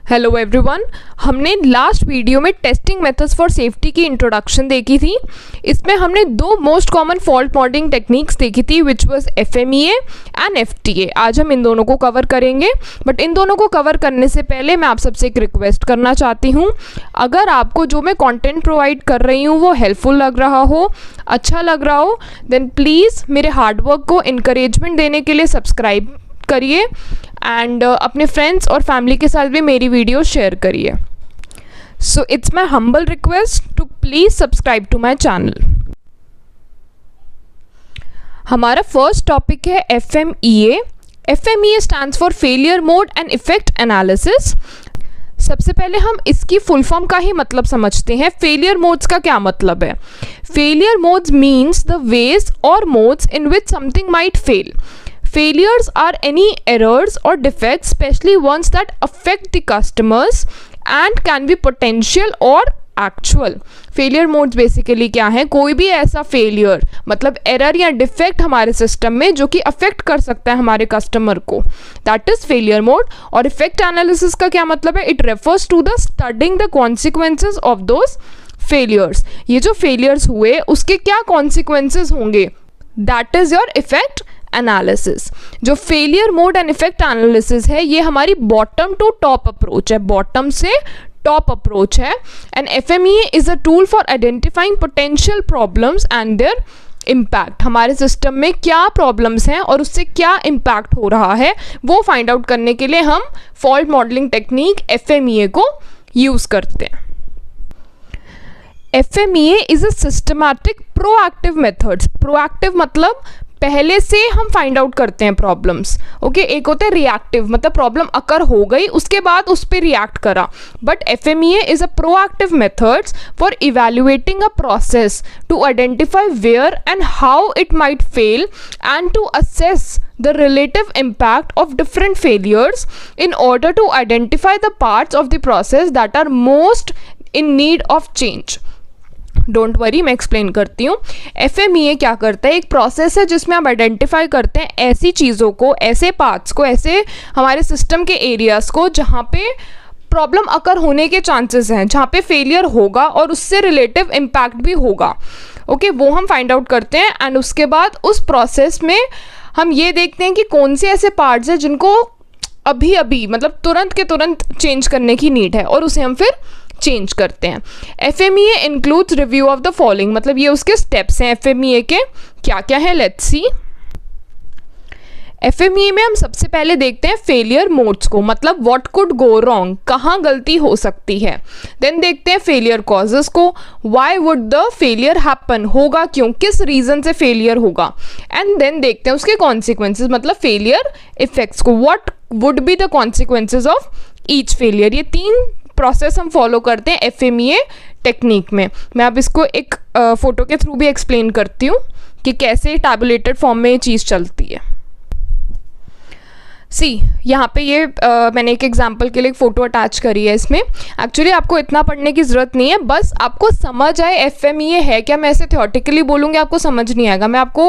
Hello everyone, हमने last video में testing methods for safety की इंट्रोडक्शन देखी थी। इसमें हमने दो most common fault modelling techniques देखी थी which was FMEA and FTA। आज हम इन दोनों को कवर करेंगे, बट इन दोनों को कवर करने से पहले मैं आप सबसे एक रिक्वेस्ट करना चाहती हूँ। अगर आपको जो मैं कंटेंट प्रोवाइड कर रही हूँ वो हेल्पफुल लग रहा हो, अच्छा लग रहा हो, देन प्लीज़ मेरे हार्डवर्क को इनकरेजमेंट देने के लिए सब्सक्राइब करिए एंड अपने फ्रेंड्स और फैमिली के साथ भी मेरी वीडियो शेयर करिए। So it's my humble request to please subscribe to my channel. हमारा फर्स्ट टॉपिक है FMEA। FMEA स्टैंड्स फॉर फेलियर मोड एंड इफेक्ट एनालिसिस। सबसे पहले हम इसकी फुल फॉर्म का ही मतलब समझते हैं। फेलियर मोड्स का क्या मतलब है? Failure modes means the ways or modes in which something might fail. Failures are any errors or defects, especially ones that affect the customers and can be potential or actual. Failure modes basically क्या है? कोई भी ऐसा failure मतलब error या defect हमारे system में जो कि affect कर सकता है हमारे कस्टमर को, that is failure mode. और effect analysis का क्या मतलब है? It refers to the studying the consequences of those failures. ये जो failures हुए उसके क्या consequences होंगे, that is your effect analysis. जो failure mode and effect analysis है ये हमारी बॉटम टू टॉप अप्रोच है, बॉटम से टॉप अप्रोच है। And FMEA is a tool for identifying potential problems and their impact. हमारे सिस्टम में क्या प्रॉब्लम्स हैं और उससे क्या इम्पैक्ट हो रहा है वो फाइंड आउट करने के लिए हम फॉल्ट मॉडलिंग टेक्निक FMEA को यूज करते हैं। FMEA is a systematic proactive methods. Proactive मतलब पहले से हम फाइंड आउट करते हैं प्रॉब्लम्स, ओके। एक होता है रिएक्टिव मतलब प्रॉब्लम अकर हो गई उसके बाद उस पर रिएक्ट करा, but FMEA is a proactive methods for evaluating a process to identify where and how it might fail and to assess the relative impact of different failures in order to identify the parts of the process that are most in need of change. Don't worry, मैं explain करती हूँ। FMEA क्या करता है? एक process है जिसमें आप आइडेंटिफाई करते हैं ऐसी चीज़ों को, ऐसे पार्ट्स को, ऐसे हमारे सिस्टम के एरियाज़ को जहाँ पे प्रॉब्लम अकर होने के चांसेस हैं, जहाँ पे फेलियर होगा और उससे रिलेटिव इम्पैक्ट भी होगा, ओके। वो हम फाइंड आउट करते हैं एंड उसके बाद उस प्रोसेस में हम ये देखते हैं कि कौन से ऐसे पार्ट्स हैं जिनको अभी अभी मतलब तुरंत के तुरंत चेंज करने की नीड है और उसे हम फिर चेंज करते हैं। FMEA includes review of the following, मतलब ये उसके स्टेप्स हैं FMEA के क्या क्या है। Let's see. FMEA में हम सबसे पहले देखते हैं फेलियर मोड्स को, मतलब व्हाट कुड गो रॉन्ग, कहाँ गलती हो सकती है। देन देखते हैं फेलियर कॉजेस को, why would the failure happen, होगा क्यों, किस रीजन से फेलियर होगा। एंड देन देखते हैं उसके कॉन्सिक्वेंसेज मतलब फेलियर इफेक्ट्स को, what would be the consequences of each failure. ये तीन प्रोसेस हम फॉलो करते हैं FMEA टेक्निक में। मैं अब इसको एक फोटो के थ्रू भी एक्सप्लेन करती हूँ कि कैसे टैबुलेटेड फॉर्म में ये चीज़ चलती है। सी यहाँ पे ये मैंने एक एग्जांपल के लिए एक फ़ोटो अटैच करी है। इसमें एक्चुअली आपको इतना पढ़ने की ज़रूरत नहीं है, बस आपको समझ आए FMEA है क्या। मैं ऐसे थियोरेटिकली बोलूँगी आपको समझ नहीं आएगा, मैं आपको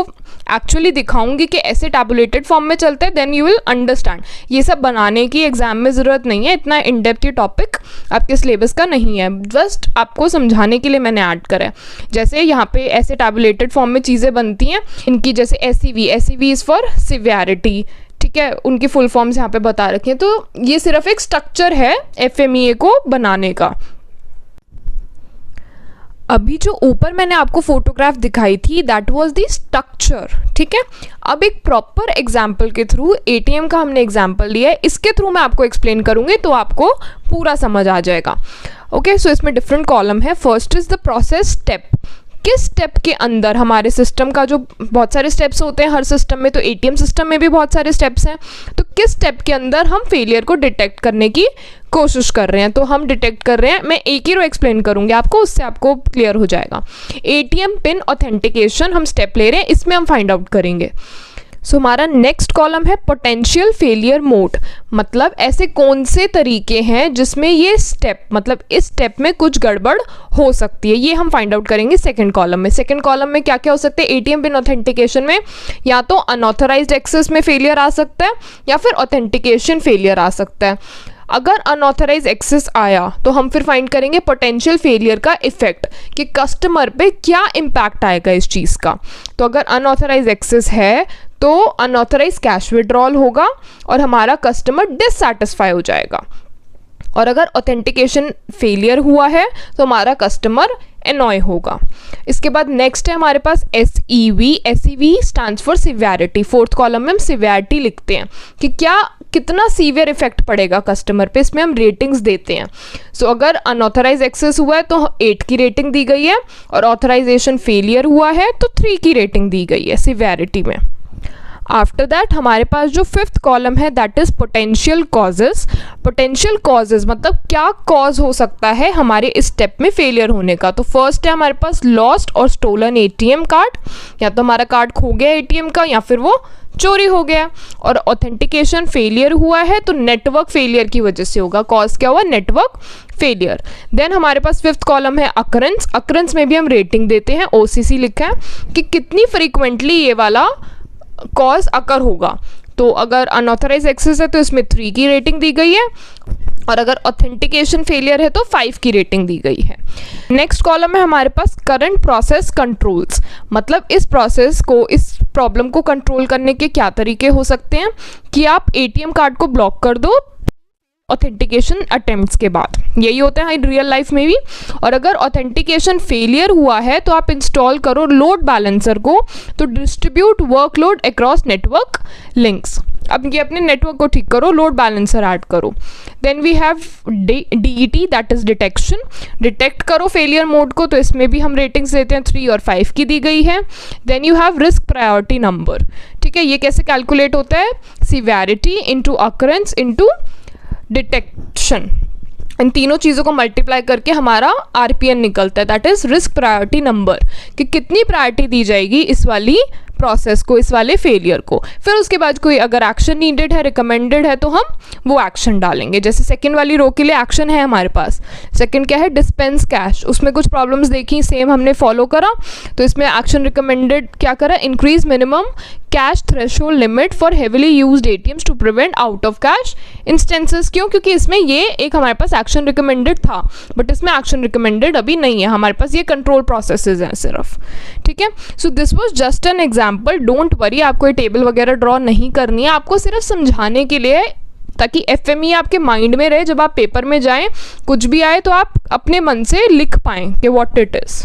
एक्चुअली दिखाऊंगी कि ऐसे टैबुलेटेड फॉर्म में चलता है, देन यू विल अंडरस्टैंड। ये सब बनाने की एग्जाम में ज़रूरत नहीं है, इतना इन डेप्थ ये टॉपिक आपके सिलेबस का नहीं है, जस्ट आपको समझाने के लिए मैंने ऐड करा है। जैसे यहाँ पे ऐसे टैबुलेटेड फॉर्म में चीज़ें बनती हैं इनकी, जैसे SEV इज़ फॉर सिवियरिटी, ठीक है, उनकी फुल फॉर्म्स यहाँ पे बता रखे हैं। तो ये सिर्फ एक स्ट्रक्चर है FMEA को बनाने का। अभी जो ऊपर मैंने आपको फोटोग्राफ दिखाई थी दैट वाज द स्ट्रक्चर, ठीक है। अब एक प्रॉपर एग्जाम्पल के थ्रू, ATM का हमने एग्जाम्पल लिया है, इसके थ्रू मैं आपको एक्सप्लेन करूंगी तो आपको पूरा समझ आ जाएगा, ओके। सो इसमें डिफरेंट कॉलम है। First is the process step. किस स्टेप के अंदर हमारे सिस्टम का, जो बहुत सारे स्टेप्स होते हैं हर सिस्टम में, तो ATM सिस्टम में भी बहुत सारे स्टेप्स हैं, तो किस स्टेप के अंदर हम फेलियर को डिटेक्ट करने की कोशिश कर रहे हैं। तो हम डिटेक्ट कर रहे हैं, मैं एक ही रो एक्सप्लेन करूंगी आपको, उससे आपको क्लियर हो जाएगा। ATM पिन ऑथेंटिकेशन हम स्टेप ले रहे हैं, इसमें हम फाइंड आउट करेंगे। सो हमारा नेक्स्ट कॉलम है पोटेंशियल फेलियर मोड, मतलब ऐसे कौन से तरीके हैं जिसमें ये स्टेप, मतलब इस स्टेप में कुछ गड़बड़ हो सकती है, ये हम फाइंड आउट करेंगे सेकंड कॉलम में। सेकंड कॉलम में क्या क्या हो सकते हैं? ATM पिन ऑथेंटिकेशन में या तो अनऑथराइज्ड एक्सेस में फेलियर आ सकता है या फिर ऑथेंटिकेशन फेलियर आ सकता है। अगर अनऑथराइज एक्सेस आया तो हम फिर फाइंड करेंगे पोटेंशियल फेलियर का इफेक्ट, कि कस्टमर पे क्या इम्पैक्ट आएगा इस चीज़ का। तो अगर अनऑथराइज एक्सेस है तो अनऑथराइज कैश विड्रॉल होगा और हमारा कस्टमर डिससैटिस्फाई हो जाएगा। और अगर ऑथेंटिकेशन फेलियर हुआ है तो हमारा कस्टमर एनॉय होगा। इसके बाद नेक्स्ट है हमारे पास SEV। SEV stands for severity. Fourth column में हम सिवियरिटी लिखते हैं कि क्या कितना सीवियर इफेक्ट पड़ेगा कस्टमर पे, इसमें हम रेटिंग्स देते हैं। सो अगर अनऑथराइज एक्सेस हुआ है तो 8 की रेटिंग दी गई है और ऑथराइजेशन फेलियर हुआ है तो 3 की रेटिंग दी गई है सिवियरिटी में। आफ्टर दैट हमारे पास जो फिफ्थ कॉलम है that is potential causes. Potential causes मतलब क्या कॉज हो सकता है हमारे इस स्टेप में फेलियर होने का। तो फर्स्ट है हमारे पास लॉस्ट और स्टोलन ATM कार्ड, या तो हमारा कार्ड खो गया ATM का या फिर वो चोरी हो गया। और ऑथेंटिकेशन फेलियर हुआ है तो नेटवर्क फेलियर की वजह से होगा। कॉज क्या हुआ? Network failure. देन हमारे पास फिफ्थ कॉलम है अकरेंस। अकरेंस में भी हम रेटिंग देते हैं, OCC लिखा है कि कितनी फ्रीक्वेंटली ये वाला कॉज अकर होगा। तो अगर अनऑथराइज एक्सेस है तो इसमें 3 की रेटिंग दी गई है और अगर ऑथेंटिकेशन फेलियर है तो 5 की रेटिंग दी गई है। नेक्स्ट कॉलम में हमारे पास करंट प्रोसेस कंट्रोल्स, मतलब इस प्रोसेस को, इस प्रॉब्लम को कंट्रोल करने के क्या तरीके हो सकते हैं कि आप ATM कार्ड को ब्लॉक कर दो ऑथेंटिकेशन अटेम्प्ट्स के बाद। यही होता है रियल लाइफ में भी। और अगर ऑथेंटिकेशन फेलियर हुआ है तो आप इंस्टॉल करो लोड बैलेंसर को, तो distribute workload across network links. अब ये अपने नेटवर्क को ठीक करो, लोड बैलेंसर ऐड करो। Then we have DET that is detection. Detect करो फेलियर मोड को, तो इसमें भी हम रेटिंग्स देते हैं, 3 और 5 की दी गई है। Then you have risk priority number. ठीक है, ये कैसे कैलकुलेट होता है? Severity into occurrence into detection, इन तीनों चीज़ों को मल्टीप्लाई करके हमारा RPN निकलता है, that is risk priority number, कि कितनी प्रायोरिटी दी जाएगी इस वाली प्रोसेस को, इस वाले फेलियर को। फिर उसके बाद कोई अगर एक्शन नीडेड है, रिकमेंडेड है, तो हम वो एक्शन डालेंगे। जैसे सेकंड वाली रो के लिए एक्शन है हमारे पास। सेकंड क्या है? Dispense cash. उसमें कुछ प्रॉब्लम्स देखी, सेम हमने फॉलो करा, तो इसमें एक्शन रिकमेंडेड क्या करा? Increase minimum cash threshold limit for heavily used ATMs to prevent out of cash instances. क्यों? क्योंकि इसमें ये एक हमारे पास एक्शन रिकमेंडेड था, बट इसमें एक्शन रिकमेंडेड अभी नहीं है, हमारे पास ये कंट्रोल प्रोसेसेस हैं सिर्फ। ठीक है, so this was just an example. Don't worry, आपको ये टेबल वगैरह ड्रॉ नहीं करनी है, आपको सिर्फ समझाने के लिए, ताकि FME आपके माइंड में रहे, जब आप पेपर में जाएं कुछ भी आए तो आप अपने मन से लिख पाएं कि व्हाट इट इज।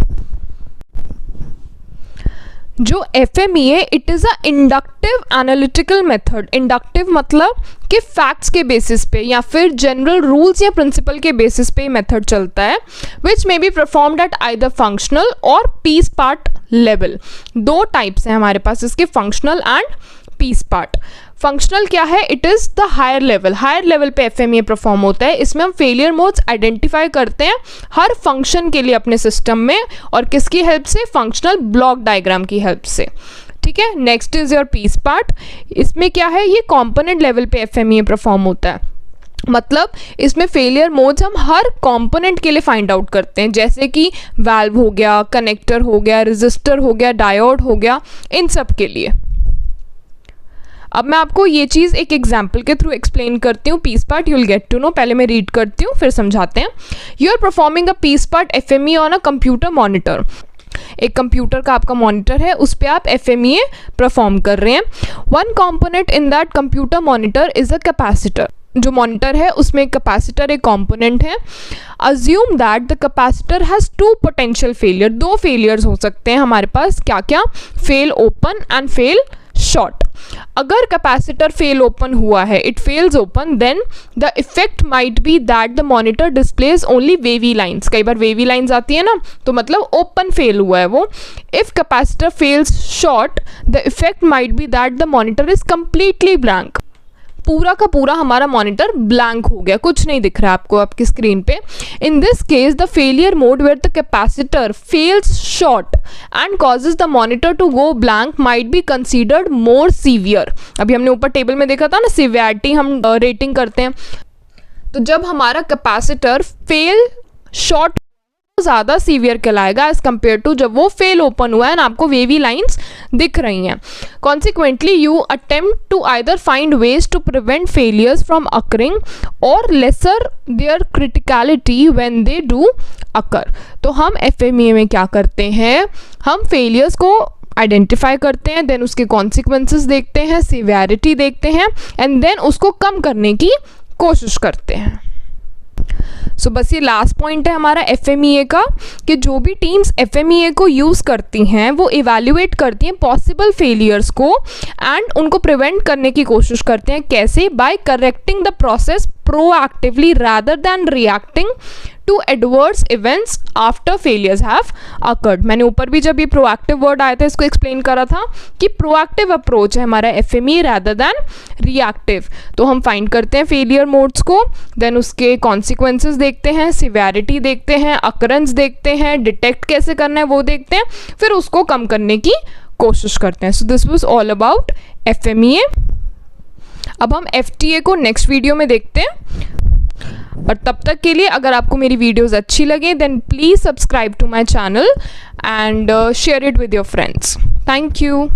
जो FME है it is a inductive analytical method. Inductive मतलब कि फैक्ट्स के बेसिस पे या फिर जनरल रूल्स या प्रिंसिपल के बेसिस पे मेथड चलता है, which may be performed at either functional और पीस पार्ट लेवल। 2 टाइप्स हैं हमारे पास इसके, functional and piece part. Functional क्या है? It is the higher level. Higher level पे FME परफॉर्म होता है। इसमें हम फेलियर मोड्स आइडेंटिफाई करते हैं हर फंक्शन के लिए अपने सिस्टम में, और किसकी हेल्प से? फंक्शनल ब्लॉक डायग्राम की हेल्प से। ठीक है, next is your piece part. इसमें क्या है? ये कंपोनेंट लेवल पे FME परफॉर्म होता है, मतलब इसमें फेलियर मोड्स हम हर कंपोनेंट के लिए फाइंड आउट करते हैं, जैसे कि वाल्व हो गया, कनेक्टर हो गया, रेजिस्टर हो गया, डायोड हो गया, इन सब के लिए। अब मैं आपको ये चीज़ एक एग्जाम्पल के थ्रू एक्सप्लेन करती हूँ। Piece part you will get to know. पहले मैं रीड करती हूँ फिर समझाते हैं। You are performing a piece part FME on a computer monitor. एक कंप्यूटर का आपका मॉनिटर है, उस पर आप FME परफॉर्म कर रहे हैं। One component in that computer monitor is a capacitor. जो मॉनिटर है उसमें एक कैपेसिटर एक कंपोनेंट है। Assume that the capacitor has 2 potential failure. 2 failures हो सकते हैं हमारे पास, क्या क्या? Fail open and fail short. अगर कैपेसिटर फेल ओपन हुआ है, it fails open, then the effect might be that the monitor displays only wavy lines. कई बार वेवी लाइन्स आती है ना, तो मतलब ओपन फेल हुआ है वो। If capacitor fails short, the effect might be that the monitor is completely blank. पूरा का पूरा हमारा मॉनिटर ब्लैंक हो गया, कुछ नहीं दिख रहा है आपको आपकी स्क्रीन पे। In this case the failure mode where the capacitor fails short and causes the monitor to go blank might be considered more severe. अभी हमने ऊपर टेबल में देखा था ना, सिवियरिटी हम रेटिंग करते हैं। तो जब हमारा कैपेसिटर फेल शॉर्ट ज़्यादा सीवियर कहलाएगा एज कम्पेयर टू जब वो फेल ओपन हुआ है एंड आपको वेवी लाइन्स दिख रही हैं. Consequently you attempt to either find ways to prevent failures from occurring और lesser their criticality when they do occur. तो हम FMEA में क्या करते हैं, हम फेलियर्स को आइडेंटिफाई करते हैं, देन उसके कॉन्सिक्वेंसेस देखते हैं, सिवियरिटी देखते हैं एंड देन उसको कम करने की कोशिश करते हैं. सो बस ये लास्ट पॉइंट है हमारा FMEA का कि जो भी टीम्स FMEA को यूज़ करती हैं वो इवैल्यूएट करती हैं पॉसिबल फेलियर्स को एंड उनको प्रिवेंट करने की कोशिश करते हैं. कैसे? By correcting the process proactively rather than reacting to adverse events after failures have occurred. मैंने ऊपर भी जब ये प्रोएक्टिव वर्ड आया था इसको एक्सप्लेन करा था कि प्रोएक्टिव अप्रोच है हमारा FMEA रादर दैन रिएक्टिव. तो हम फाइंड करते हैं फेलियर मोड्स को, देन उसके कॉन्सिक्वेंसेस देखते हैं, सिवियरिटी देखते हैं, अकरेंस देखते हैं, डिटेक्ट कैसे करना है वो देखते हैं, फिर उसको कम करने की कोशिश करते हैं. So this was all about FMEA. अब हम FTA को नेक्स्ट वीडियो में देखते हैं. और तब तक के लिए अगर आपको मेरी वीडियोस अच्छी लगे then please subscribe to my channel and share it with your friends. Thank you.